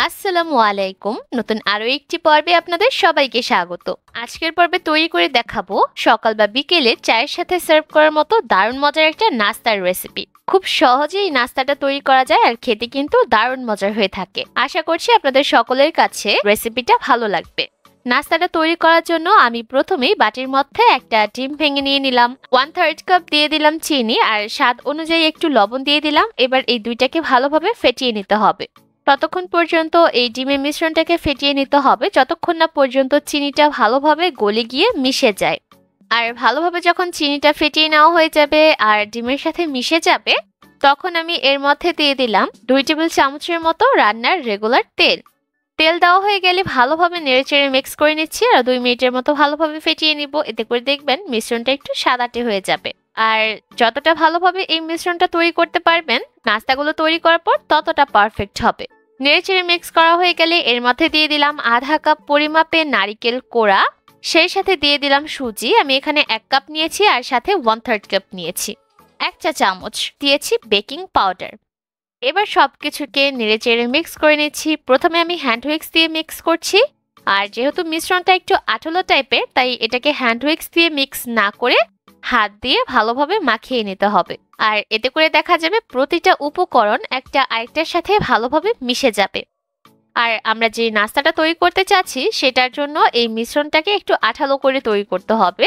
আসসালামু আলাইকুম। নতুন আরো একটি পর্বে আপনাদের সবাইকে স্বাগত। আজকের পর্বে তৈরি করে দেখাবো সকাল বা বিকেলে চায়ের সাথে সার্ভ করার মতো দারুণ মজার একটা নাস্তার রেসিপি। খুব সহজেই নাস্তাটা তৈরি করা যায় আর খেতে কিন্তু দারুণ মজার হয়ে থাকে। আশা করছি আপনাদের সকলের কাছে রেসিপিটা ভালো লাগবে। নাস্তাটা তৈরি করার জন্য আমি প্রথমেই বাটির মধ্যে একটা ডিম ভেঙে নিয়ে নিলাম। 1/3 কাপ দিয়ে দিলাম চিনি আর স্বাদ অনুযায়ী একটু লবণ দিয়ে দিলাম। এবার এই দুইটাকে ভালোভাবে ফেটিয়ে নিতে হবে। ততক্ষণ পর্যন্ত এই ডিমের মিশ্রণটাকে ফেটিয়ে নিতে হবে যতক্ষণ না পর্যন্ত চিনিটা ভালোভাবে গলে গিয়ে মিশে যায়। আর ভালোভাবে যখন চিনিটা ফেটিয়ে নেওয়া হয়ে যাবে আর ডিমের সাথে মিশে যাবে, তখন আমি এর মধ্যে দিয়ে দিলাম 2 টেবিল চামচের মতো রান্নার রেগুলার তেল। তেল দেওয়া হয়ে গেলে ভালোভাবে নেড়েচেড়ে মিক্স করে নিচ্ছি আর 2 মিনিটের মতো ভালোভাবে ফেটিয়ে নিব। এতে করে দেখবেন মিশ্রণটা একটু সাদাটে হয়ে যাবে। আর যতটা ভালোভাবে এই মিশ্রণটা তৈরি করতে পারবেন নাস্তাগুলো তৈরি করার পর ততটা পারফেক্ট হবে। নেড়েচেড়ে মিক্স করা হয়ে গেলে এর মধ্যে দিয়ে দিলাম 1/2 কাপ পরিমাপে নারিকেল কোড়া, সেই সাথে দিয়ে দিলাম সুজি। আমি এখানে 1 কাপ নিয়েছি আর সাথে 1/3 কাপ নিয়েছি। 1 চা চামচ দিয়েছি বেকিং পাউডার। এবার সবকিছুকে নেড়েচেড়ে মিক্স করে নিচ্ছি। প্রথমে আমি হ্যান্ড হুইক্স দিয়ে মিক্স করছি। আর যেহেতু মিশ্রণটা একটু আঠালো টাইপের, তাই এটাকে হ্যান্ড হুইক্স দিয়ে মিক্স না করে হাত দিয়ে ভালোভাবে মাখিয়ে নিতে হবে। আর এতে করে দেখা যাবে প্রতিটা উপকরণ একটা আরেকটার সাথে ভালোভাবে মিশে যাবে। আর আমরা যে নাস্তাটা তৈরি করতে চাচ্ছি সেটার জন্য এই মিশ্রণটাকে একটু আঠালো করে তৈরি করতে হবে।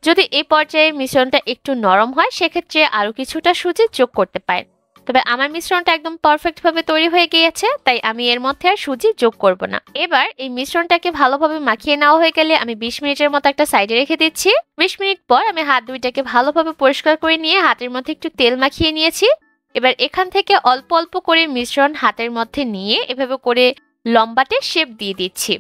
যদি এই পর্যায়ে মিশ্রণটা একটু নরম হয় সেক্ষেত্রে আরো কিছুটা সুজি যোগ করতে পারেন। তবে আমার মিশ্রণটা একদম পারফেক্ট ভাবে তৈরি হয়ে গিয়েছে, তাই আমি এর মধ্যে আর সুজি যোগ করব না। এবার এই মিশ্রণটাকে ভালোভাবে মাখিয়ে নেওয়া হয়ে গেলে আমি 20 মিনিটের মতো একটা সাইডে রেখে দিচ্ছি। 20 মিনিট পর আমি হাত দুইটাকে ভালোভাবে পরিষ্কার করে নিয়ে হাতের মধ্যে একটু তেল মাখিয়ে নিয়েছি। এবার এখান থেকে অল্প অল্প করে মিশ্রণ হাতের মধ্যে নিয়ে এভাবে করে লম্বাটে শেপ দিয়ে দিচ্ছি।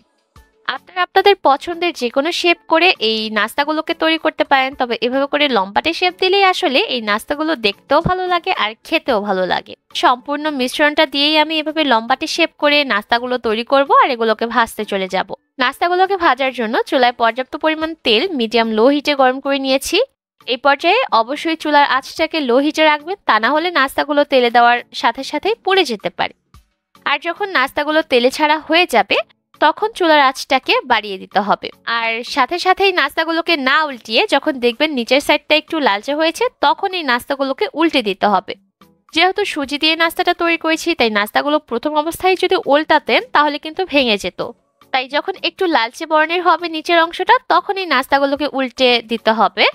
আপনারা আপনাদের পছন্দের যে কোনো শেপ করে এই নাস্তাগুলোকে তৈরি করতে পারেন, তবে এভাবে করে লম্বাটে শেপ দিলেই আসলে এই নাস্তাগুলো দেখতেও ভালো লাগে আর খেতেও ভালো লাগে। সম্পূর্ণ মিশ্রণটা দিয়েই আমি এভাবে লম্বাটে শেপ করে নাস্তাগুলো তৈরি করব আর এগুলোকে ভাজতে চলে যাব। নাস্তাগুলোকে ভাজার জন্য চুলায় পর্যাপ্ত পরিমাণ তেল মিডিয়াম লো হিটে গরম করে নিয়েছি। এই পর্যায়ে অবশ্যই চুলার আঁচটাকে লো হিটে রাখবেন, তা না হলে নাস্তাগুলো তেলে দেওয়ার সাথে সাথেই পুড়ে যেতে পারে। আর যখন নাস্তাগুলো তেলে ছাড়া হয়ে যাবে তখন চুলার আঁচটাকে বাড়িয়ে দিতে হবে। আর সাথে সাথেই নাস্তাগুলোকে না উল্টিয়ে যখন দেখবেন নিচের সাইডটা একটু লালচে হয়েছে তখন এই নাস্তাগুলোকে উল্টে দিতে হবে। যেহেতু সুজি দিয়ে নাস্তাটা তৈরি করেছি তাই নাস্তাগুলো প্রথম অবস্থায় যদি উল্টাতেন তাহলে কিন্তু ভেঙে যেত। তাই যখন একটু লালচে বর্ণের হবে নিচের অংশটা তখন এই নাস্তাগুলোকে উল্টে দিতে হবে।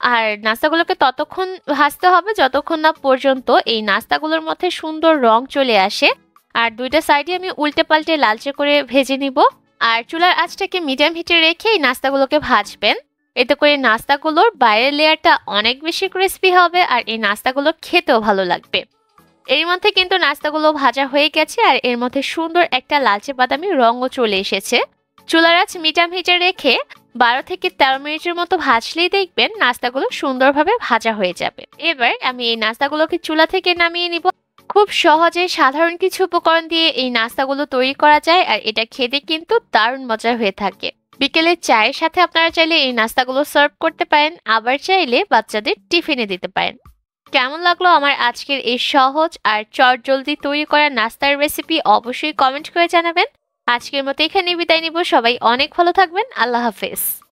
আর নাস্তাগুলোকে ততক্ষণ ভাজতে হবে যতক্ষণ না পর্যন্ত এই নাস্তাগুলোর মধ্যে সুন্দর রং চলে আসে। আর দুইটা সাইডে আমি উল্টে পাল্টে লালচে করে ভেজে নিব। আর চুলার আঁচটাকে মিডিয়াম হিটে রেখে এই নাস্তাগুলোকে ভাজবেন। এতে করে নাস্তাগুলোর বাইরের লেয়ারটা অনেক বেশি ক্রিস্পি হবে আর এই নাস্তাগুলো খেতেও ভালো লাগবে। এর মধ্যে কিন্তু নাস্তাগুলো ভাজা হয়ে গেছে আর এর মধ্যে সুন্দর একটা লালচে বাদামি রঙও চলে এসেছে। চুলার আঁচ মিডিয়াম হিটে রেখে 12 থেকে 13 মিনিটের মতো ভাজলেই দেখবেন নাস্তাগুলো সুন্দরভাবে ভাজা হয়ে যাবে। এবার আমি এই নাস্তাগুলোকে চুলা থেকে নামিয়ে নিব। খুব সহজে সাধারণ কিছু উপকরণ দিয়ে এই নাস্তাগুলো তৈরি করা যায় আর এটা খেতে কিন্তু দারুণ মজার হয়ে থাকে। বিকেলে চায়ের সাথে আপনারা চাইলে এই নাস্তাগুলো সার্ভ করতে পারেন, আবার চাইলে বাচ্চাদের টিফিনে দিতে পারেন। কেমন লাগলো আমার আজকের এই সহজ আর চটজলদি তৈরি করা নাস্তার রেসিপি অবশ্যই কমেন্ট করে জানাবেন। আজকের মতো এখানে বিদায় নিব। সবাই অনেক ভালো থাকবেন। আল্লাহ হাফেজ।